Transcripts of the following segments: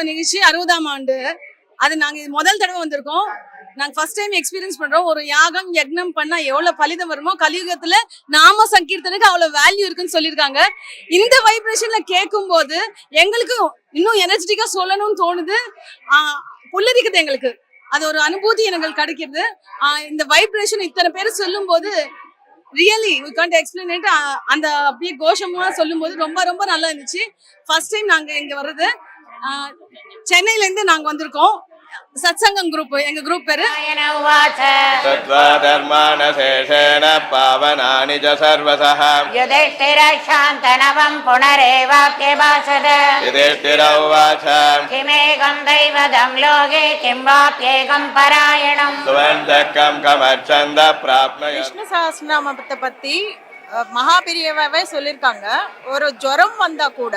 நிகழ்ச்சி 60ஆம் ஆண்டு. அது நாங்க முதல் தடவை வந்திருக்கோம். நாங்க ஃபர்ஸ்ட் டைம் எக்ஸ்பீரியன்ஸ் பண்றோம். ஒரு யாகம் யக்னம் பண்ணா எவ்வளவு பலிதம் வருமோ, கலியுகத்துல நாம சங்கீர்த்தனுக்கு அவ்வளவு வேல்யூ இருக்குன்னு சொல்லியிருக்காங்க. இந்த வைப்ரேஷன்ல கேட்கும் போது எங்களுக்கு இன்னும் எனர்ஜெட்டிக்கா சொல்லணும்னு தோணுது. புல்லரிக்குது எங்களுக்கு. அது ஒரு அனுபூதி எங்களுக்கு கிடைக்கிறது. இந்த வைப்ரேஷன் இத்தனை பேர் சொல்லும் போது really we can't explain it. அந்த அப்படியே கோஷமா சொல்லும் போது ரொம்ப ரொம்ப நல்லா இருந்துச்சு. ஃபர்ஸ்ட் டைம் நாங்க இங்க வர்றது. சென்னையில இருந்து நாங்க வந்திருக்கோம். சத்சங்கம் குரூப், எங்க குரூப் பேரு. தத்வாதர்மானசேஷேன பாவனானி ஜ சர்வசஹ யுதிஷ்டிர சாந்தனவம் புனரேவாப்யபாசத யுதிஷ்டிர உவாச கிமேகம் தைவதம் லோகே கிம் வாப்யேகம் பராயணம் சுவந்தக்கம் கமச்சந்த பிராப்னய. விஷ்ணு சஹஸ்ரநாமத்தை பத்தி மகாபிரியவாவே சொல்லியிருக்காங்க. ஒரு ஜுரம் வந்தா கூட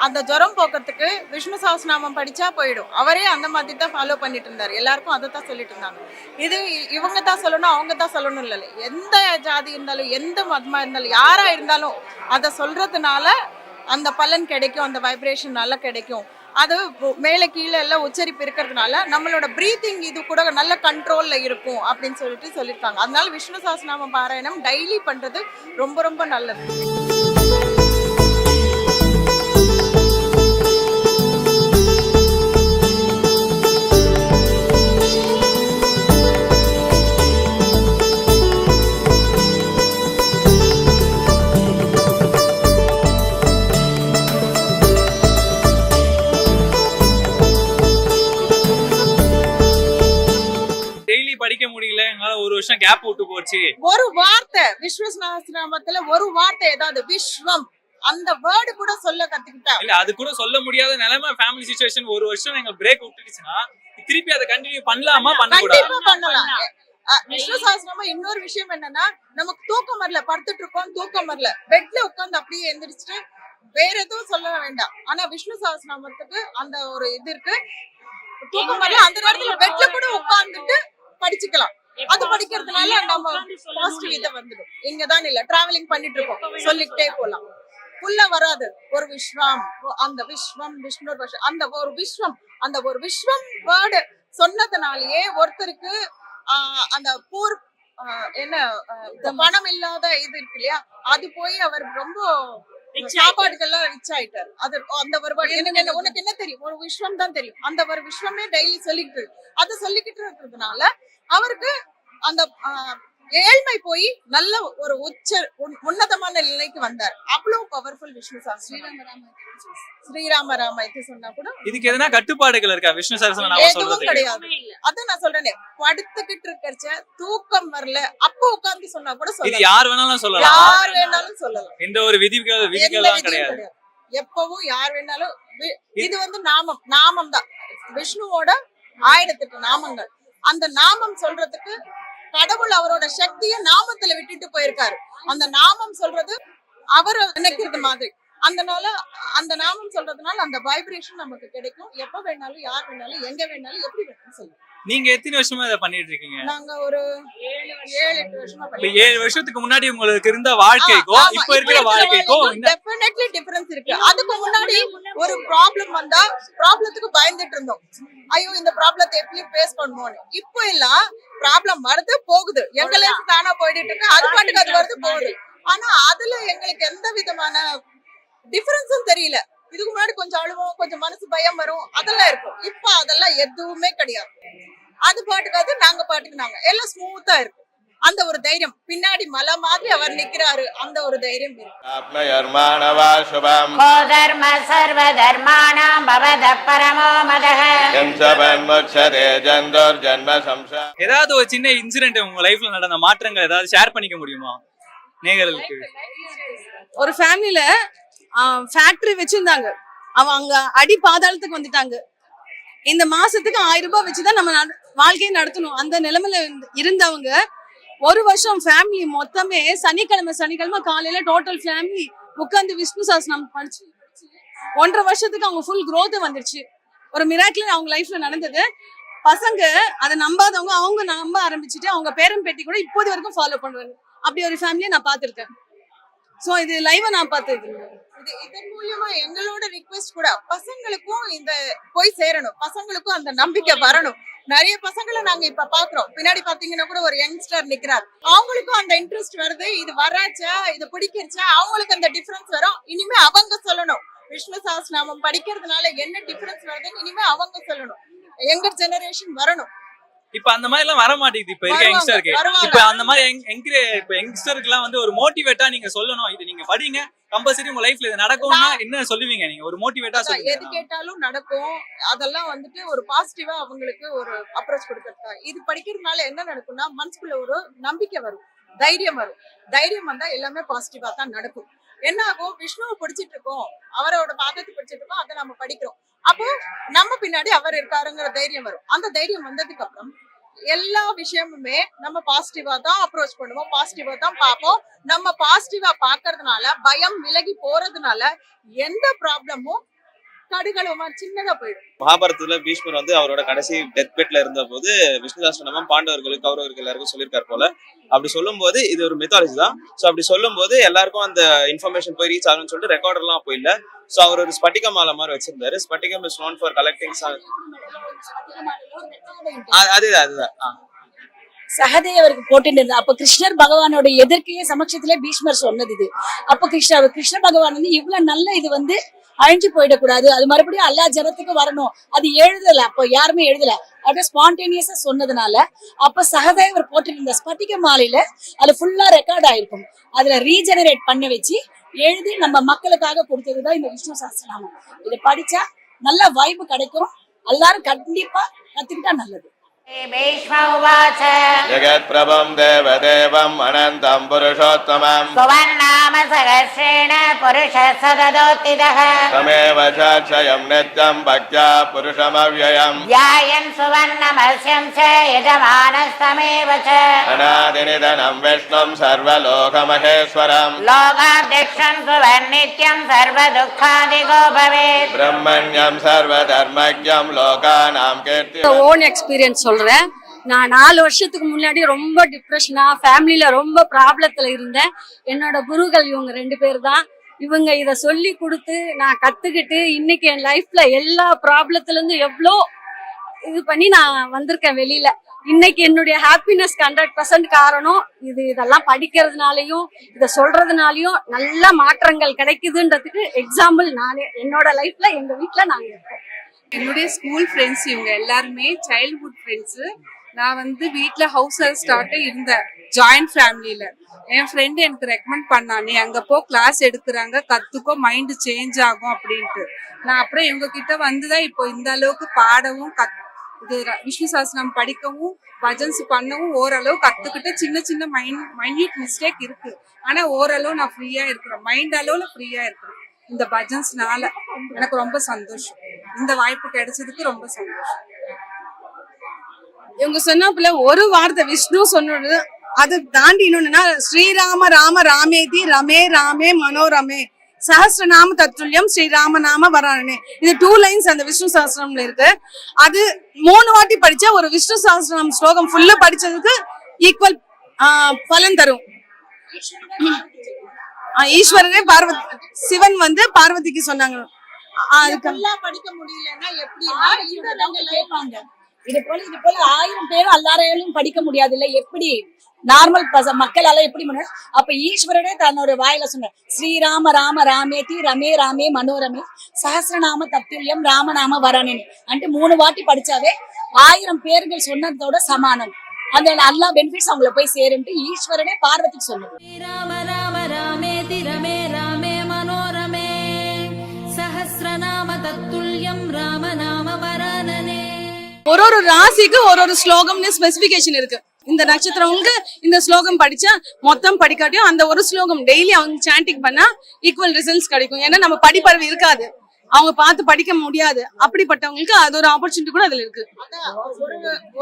அந்த ஜுரம் போக்குறதுக்கு விஷ்ணு சஹஸ்ரநாமம் படிச்சா போயிடும். அவரே அந்த மாதிரி தான் ஃபாலோ பண்ணிட்டு இருந்தாரு. எல்லாருக்கும் அதை தான் சொல்லிட்டு இருந்தாங்க. இது இவங்க தான் சொல்லணும், அவங்க தான் சொல்லணும் இல்லை. எந்த ஜாதி இருந்தாலும், எந்த மதமா இருந்தாலும், யாரா இருந்தாலும் அதை சொல்றதுனால அந்த பலன் கிடைக்கும், அந்த வைப்ரேஷன் நல்லா கிடைக்கும். அது மேலே கீழே எல்லாம் உச்சரிப்பு இருக்கிறதுனால நம்மளோட பிரீத்திங் இது கூட நல்ல கண்ட்ரோல்ல இருக்கும் அப்படின்னு சொல்லியிருக்காங்க. அதனால விஷ்ணு சஹஸ்ரநாமம் பாராயணம் டெய்லி பண்றது ரொம்ப ரொம்ப நல்லது. படிக்க முடியல, எங்களால ஒரு வருஷம் கேப் விட்டு போச்சு. ஒரு வார்த்தை விஷ்ணு சஹஸ்ரநாமத்துல ஒரு வார்த்தை ஏதாவது விஸ்வம் அந்த வேர்டு கூட சொல்ல கத்துக்கிட்டா இல்ல, அது கூட சொல்ல முடியாத நிலைமை ஃபேமிலி சிச்சுவேஷன். ஒரு வருஷம் எங்க பிரேக் விட்டுடுச்சுன்னா திருப்பி அதை கண்டினியூ பண்ணலாமா பண்ணக்கூடாது? கண்டிப்பா பண்ணலாம். விஷ்ணு சஹஸ்ரநாமம் இன்னொரு விஷயம் என்னன்னா, நமக்கு தூக்கம் வரல, படுத்துட்டு இருக்கோம், தூக்கம் வரல, பெட்ல உட்கார்ந்து அப்படியே எந்திரிச்சிட்டு வேற எதுவும் சொல்ல வேண்டாம். ஆனா விஷ்ணு சஹஸ்ரநாமத்துக்கு அந்த ஒரு இது இருக்கு. தூக்கம் வரல, அந்த நேரத்துல பெட்ல கூட உட்கார்ந்துட்டு படிச்சுக்கலாம். அது படிக்கிறதுனால நம்ம பாசிட்டிவ் இதை வந்துடும். இங்கதான் இல்ல, டிராவலிங் பண்ணிட்டு இருக்கோம், சொல்லிக்கிட்டே போலாம். புல்ல வராது. ஒரு விஸ்வம், அந்த விஸ்வம் விஷ்ணு அந்த ஒரு விஸ்வம், அந்த ஒரு விஸ்வம் வேர்டு சொன்னதுனாலயே ஒருத்தருக்கு அந்த பூர் என்ன பணம் இல்லாத இது இருக்கு இல்லையா, அது போய் அவர் ரொம்ப சாப்பாடுகள்லாம் ரிச் ஆயிட்டாரு. அது அந்த ஒரு உனக்கு என்ன தெரியும், ஒரு விஸ்வம் தான் தெரியும். அந்த ஒரு விஸ்வமே டெய்லி சொல்லிக்கிட்டு அதை சொல்லிக்கிட்டு இருக்கிறதுனால அவருக்கு அந்த ஏழ்மை போய் நல்ல ஒரு உன்னதமான நிலைக்கு வந்தார். அவ்வளவு பவர்ஃபுல் விஷ்ணு சஹஸ்ரநாமம். ஸ்ரீராம ராமயத்தை சொன்னா கூட இதுக்கு எதனா கட்டுப்பாடுகள் இருக்கா விஷ்ணு சஹஸ்ரநாமம் எதுவும் சொல்றதுக்கு? கிடையாது. அதான் நான் சொல்றேனே, படுத்துக்கிட்டு இருக்கறச்ச தூக்கம் வரல அப்ப உட்கார்ந்து சொன்னா கூட இது சொல்லலாம். யார் வேணாலும் சொல்லலாம், யார் வேணாலும் சொல்லலாம். எந்த ஒரு விதிகளெல்லாம் கிடையாது. எப்பவும் யார் வேணாலும். இது வந்து நாமம் தான், விஷ்ணுவோட 1008 நாமங்கள். அந்த நாமம் சொல்றதுக்கு கடவுள் அவரோட சக்திய நாமத்துல விட்டுட்டு போயிருக்காரு. அந்த நாமம் சொல்றது அவர் நினைக்கிறது மாதிரி. அதனால அந்த நாமம் சொல்றதுனால அந்த வைப்ரேஷன் நமக்கு கிடைக்கும். எப்ப வேணாலும், யார் வேணாலும், எங்க வேணாலும், எப்படி வேணாலும் சொல்லலாம். நீங்க எத்தனை வருஷமா இதை பண்ணிட்டு இருக்கீங்க? நாங்க ஒரு 7-8 வருஷமா பண்ணிட்டு. 7 வருஷத்துக்கு முன்னாடி உங்களுக்கு இருந்த வாழ்க்கைக்கும் இப்ப இருக்கிற வாழ்க்கைக்கும் டெஃபினெட்லி டிஃபரன்ஸ் இருக்கு. அதுக்கு முன்னாடி ஒரு ப்ராப்ளம் வந்தா ப்ராப்ளத்துக்கு பயந்துட்டு இருந்தோம். ஐயோ இந்த ப்ராப்ளத்தை எப்படி ஃபேஸ் பண்ணுவோம். இப்போ எல்லாம் ப்ராப்ளம் வருது போகுது, எங்க லைஃப் தானா போயிட்டு இருக்கு, அது பாட்டுக்கு அது வருது போகுது. ஆனா அதுல எங்களுக்கு எந்த விதமான டிஃபரன்ஸும் தெரியல. இதுக்கு முன்னாடி கொஞ்சம் அழுவோம், கொஞ்சம் மனசு பயம் வரும், அதெல்லாம் இருக்கும். இப்ப அதெல்லாம் எதுவுமே கிடையாது. அது பாட்டுக்காது, நாங்க பாட்டுக்கு நாங்க எல்லாம் ஸ்மூத்தா இருக்கும். அந்த ஒரு தைரியம், பின்னாடி மலை மாதிரி அவர் நிக்கிறாரு, அந்த ஒரு தைரியம் இருக்கு. தர்ம சர்வ தர்மாணாம் பவத பரமோ மதஹ. ஏதாவது ஒரு சின்ன இன்சிடென்ட் உங்க லைஃப்ல நடந்த மாற்றங்கள் ஏதாவது ஷேர் பண்ணிக்க முடியுமா நேயர்களுக்கு? ஒரு ஃபேமிலில ஃபேக்டரி வச்சிருந்தாங்க. அவங்க அடி பாதாளத்துக்கு வந்துட்டாங்க. இந்த மாசத்துக்கு 1000 ரூபாய் வச்சுதான் நம்ம வாழ்க்கையை நடத்தணும். அந்த நிலைமையில இருந்தவங்க ஒரு வருஷம் ஃபேமிலி மொத்தமே சனிக்கிழமை காலையில டோட்டல் ஃபேமிலி உட்கார்ந்து விஷ்ணு சஹஸ்ரநாமம் படிச்சு 1.5 வருஷத்துக்கு அவங்க ஃபுல் growth வந்துருச்சு. ஒரு மிராக்கிள் அவங்க லைஃப்ல நடந்தது. பசங்க அதை நம்பாதவங்க அவங்க நம்ப ஆரம்பிச்சுட்டு அவங்க பேரன் பேட்டி கூட இப்போது வரைக்கும் ஃபாலோ பண்றாங்க. அப்படி ஒரு ஃபேமிலியை நான் பார்த்திருக்கேன். சோ இது லைவா நான் பார்த்தது. இதன் மூலியமா எங்களோட ரிக்வெஸ்ட் கூட பசங்களுக்கும் இந்த போய் சேரணும், பசங்களுக்கும் அந்த நம்பிக்கை வரணும். நிறைய பசங்களை நாங்க இப்ப பாக்குறோம், பின்னாடி பாத்தீங்கன்னா கூட ஒரு யங்ஸ்டர் நிக்கிறார், அவங்களுக்கும் அந்த இன்ட்ரெஸ்ட் வருது, இது வராச்சா இது பிடிக்கிறச்சா, அவங்களுக்கு அந்த டிஃபரன்ஸ் வரும். இனிமே அவங்க சொல்லணும் விஷ்ணு சஹஸ்ரநாமம் படிக்கிறதுனால என்ன டிஃபரன்ஸ் வருதுன்னு இனிமே அவங்க சொல்லணும், யங்கர் ஜெனரேஷன் வரணும். இப்ப அந்த மாதிரி எல்லாம் வர மாட்டேங்குது இப்ப இருக்க யங்ஸ்டருக்கு. இப்ப அந்த மாதிரி இப்ப யங்ஸ்டருக்கு எல்லாம் வந்து ஒரு மோட்டிவேட்டா நீங்க சொல்லணும், இது நீங்க படிங்க கம்பல்சரி உங்க லைஃப்ல இது நடக்கும்னா என்ன சொல்லுவீங்க நீங்க? ஒரு மோட்டிவேட்டா சொல்லுங்க. எது கேட்டாலும் நடக்கும், அதெல்லாம் வந்துட்டு ஒரு பாசிட்டிவா அவங்களுக்கு ஒரு அப்ரோச் கொடுக்கறதா. இது படிக்கிறதுனால என்ன நடக்கும்னா மனசுக்குள்ள ஒரு நம்பிக்கை வரும், தைரியம் வரும். தைரியம் வந்தா எல்லாமே பாசிட்டிவா தான் நடக்கும். என்ன ஆகும், விஷ்ணுவை படிச்சிட்டு இருக்கோம், அவரோட பாகத்தை படிச்சிட்டு இருக்கோம், அதை நம்ம படிக்கிறோம், அப்போ நம்ம பின்னாடி அவர் இருக்காருங்கிற தைரியம் வரும். அந்த தைரியம் வந்ததுக்கு அப்புறம் எல்லா விஷயமுமே நம்ம பாசிட்டிவா தான் அப்ரோச் பண்ணுவோம், பாசிட்டிவா தான் பார்ப்போம். நம்ம பாசிட்டிவா பாக்குறதுனால பயம் விலகி போறதுனால எந்த ப்ராப்ளமும் கடுகளமா சின்னதா போயிடும். மகாபாரதத்துல பீஷ்மர் வந்து அவரோட கடைசி டெத் பெட்ல இருந்த போது விஷ்ணு சஹஸ்ரநாமம் பாண்டவர்களுக்கு கௌரவர்கள் எல்லாருக்கும் சொல்லியிருக்காரு போல. அப்படி சொல்லும் போது இது ஒரு மெத்தாலஜி தான். ஸோ அப்படி சொல்லும் போது எல்லாருக்கும் அந்த இன்ஃபர்மேஷன் போய் ரீச் ஆகும்னு சொல்லிட்டு ரெக்கார்டர் எல்லாம் அப்போ இல்ல. ஸோ அவர் ஒரு ஸ்பட்டிக மாலை மாதிரி வச்சிருந்தாரு. ஸ்பட்டிகம் இஸ் நோன் ஃபார் கலெக்டிங். அதுதான் சகதேவருக்கு போட்டு அப்ப கிருஷ்ணர் பகவானோட எதிர்க்கையே சமட்சத்திலே பீஷ்மர் சொன்னது இது. அப்ப கிருஷ்ண பகவான் வந்து இவ்வளவு நல்ல இது வந்து அழிஞ்சு போயிடக்கூடாது, அது மறுபடியும் எல்லா ஜனத்துக்கும் வரணும், அது எழுதல, அப்ப யாருமே எழுதல, அப்படியே ஸ்பான்டேனியஸா சொன்னதுனால அப்ப சகதேவர் போட்டிருந்த ஸ்பட்டிக மாலையில அது ஃபுல்லா ரெக்கார்ட் ஆயிருக்கும். அதுல ரீஜெனரேட் பண்ண வச்சு எழுதி நம்ம மக்களுக்காக கொடுத்ததுதான் இந்த விஷ்ணு சஹஸ்ரநாமம். இதை படிச்சா நல்ல வைப்பு கிடைக்கும், எல்லாரும் கண்டிப்பா கத்துக்கிட்டா நல்லது. ஜகத் பிரபம் தேவதேவம் அனந்தம் புருஷோத்தமம் சுவர்ணாம சகஸ்ரேண புருஷ சததோத்திதஹ தமேவ சாட்சயம் நித்யம் பக்த்யா புருஷமவ்யயம் த்யாயன் சுவர்ணமஸ்யம் ச யஜமானஸ்தமேவ ச அநாதிநிதனம் விஷ்ணும் சர்வலோகமகேஸ்வரம் லோகாத்யக்ஷம் சுவர்ணித்யம் சர்வதுக்காதிகோ பவேத் பிரம்மண்யம் சர்வதர்மஜ்யம் லோகானாம் கீர்த்தி. ஓன் எக்ஸ்பீரியன்ஸ் சொல்றேன். நான் 4 வருஷத்துக்கு முன்னாடி ரொம்ப டிப்ரெஷனா ஃபேமிலியில ரொம்ப ப்ராப்ளத்துல இருந்தேன். என்னோட குருகள் இவங்க 2 பேர் தான். இவங்க இத சொல்லி கொடுத்து நான் கத்துக்கிட்டு இன்னைக்கு என் லைஃப்ல எல்லா ப்ராப்ளத்துல இருந்து எவ்வளோ இது பண்ணி நான் வந்திருக்கேன் வெளியில. இன்னைக்கு என்னுடைய ஹாப்பினஸ் 100% காரணம் இதெல்லாம் படிக்கிறதுனாலயும் இத சொல்றதுனாலயும் நல்ல மாற்றங்கள் கிடைக்குதுன்றதுக்கு எக்ஸாம்பிள் நானே. என்னோட லைஃப்ல எங்க வீட்டுல நாங்க இருக்கோம். என்னுடைய ஸ்கூல் ஃப்ரெண்ட்ஸ் இவங்க எல்லாருமே சைல்ட்ஹுட் ஃப்ரெண்ட்ஸு. நான் வந்து வீட்டில் ஹவுஸ் அரெஸ்டாக இருந்தேன் ஜாயிண்ட் ஃபேமிலியில். என் ஃப்ரெண்டு எனக்கு ரெக்கமெண்ட் பண்ணானே அங்கே போ, கிளாஸ் எடுக்கிறாங்க, கற்றுக்கோ, மைண்டு சேஞ்ச் ஆகும் அப்படின்ட்டு. நான் அப்புறம் இவங்க கிட்ட வந்து தான் இப்போ இந்த அளவுக்கு பாடவும் இது விஷ்ணு சஹஸ்ரநாமம் படிக்கவும் பஜன்ஸ் பண்ணவும் ஓரளவு கற்றுக்கிட்டு. சின்ன சின்ன மைன்யூட் மிஸ்டேக் இருக்கு, ஆனால் ஓரளவு நான் ஃப்ரீயாக இருக்கிறேன், மைண்ட் அளவில் ஃப்ரீயாக இருக்கிறேன். இந்த பஜன்ஸ்னால எனக்கு ரொம்ப சந்தோஷம். இந்த வாய்ப்பு கிடைச்சதுக்கு ரொம்ப சந்தோஷம். இவங்க சொன்னாப்புல ஒரு வார்த்தை விஷ்ணு சொன்னது, அதை தாண்டி இன்னொன்னா ஸ்ரீராம ராம ராமேதி ரமே ராமே மனோரமே சஹஸ்ரநாம தத்துல்யம் ஸ்ரீராம நாம வரானே. இது 2 லைன்ஸ் அந்த விஷ்ணு சஹஸ்ரநாமம்ல இருக்கு. அது 3 வாட்டி படிச்சா ஒரு விஷ்ணு சஹஸ்ரநாமம் ஸ்லோகம் ஃபுல்லா படிச்சதுக்கு ஈக்குவல் பலன் தரும். ஈஸ்வரரே பார்வதி, சிவன் வந்து பார்வதிக்கு சொன்னாங்க. படிக்க முடியலன்னா எப்படி இது போல 1000 பேரும் எல்லாரையும் படிக்க முடியாது இல்ல, எப்படி நார்மல் மக்களால எப்படி முடியும்? அப்ப ஈஸ்வரனே தன்னோட வாயில சொன்னார், ஸ்ரீராம ராம ராமேதி ரமே ராமே மனோரமே சஹஸ்ரநாம தத்துல்யம் ராமநாம வரானே அன்ட்டு 3 வாட்டி படிச்சாவே 1000 பேர்கள் சொன்னதோட சமானம். அந்த எல்லா பெனிஃபிட்ஸ் அவங்களை போய் சேருன்ட்டு ஈஸ்வரனே பார்வதிக்கு சொன்னது. ராம ராம ராமேதி ரமே ராமே மனோரமே சஹஸ்ரநாம தத்துல்யம் ராமநாம வரானனே. ஒரு ராசிக்கு ஒரு ஸ்லோகம்னு ஸ்பெசிபிகேஷன் இருக்கு. இந்த நட்சத்திரவங்க இந்த ஸ்லோகம் படிச்சா மொத்தம் படிக்காட்டியும் அந்த ஒரு ஸ்லோகம் டெய்லி அவங்க சாண்டிங் பண்ணா ஈக்குவல் ரிசல்ட்ஸ் கிடைக்கும். ஏன்னா நம்ம படிப்பறிவு இருக்காது, அவங்க பார்த்து படிக்க முடியாது. அப்படிப்பட்டவங்களுக்கு அது ஒரு ஆப்பர்ச்சுனிட்டி கூட அதுல இருக்கு.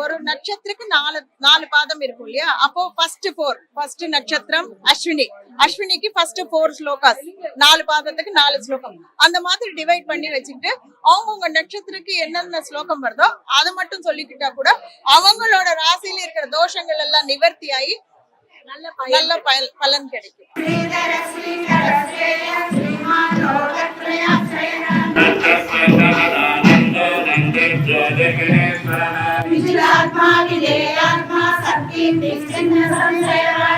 ஒரு நட்சத்திரக்கு 4 பாதம் இருக்கும் இல்லையா? அப்போ ஃபர்ஸ்ட் நட்சத்திரம் அஸ்வினி, அஸ்வினிக்கு ஃபர்ஸ்ட் 4 ஸ்லோகாஸ், 4 பாதத்துக்கு 4 ஸ்லோகம். அந்த மாதிரி டிவைட் பண்ணி வச்சுட்டு அவங்கவுங்க நட்சத்திரக்கு என்னென்ன ஸ்லோகம் வருதோ அதை மட்டும் சொல்லிக்கிட்டா கூட அவங்களோட ராசியில இருக்கிற தோஷங்கள் எல்லாம் நிவர்த்தி ஆகி நல்ல பலன் கிடைக்கும். संशयः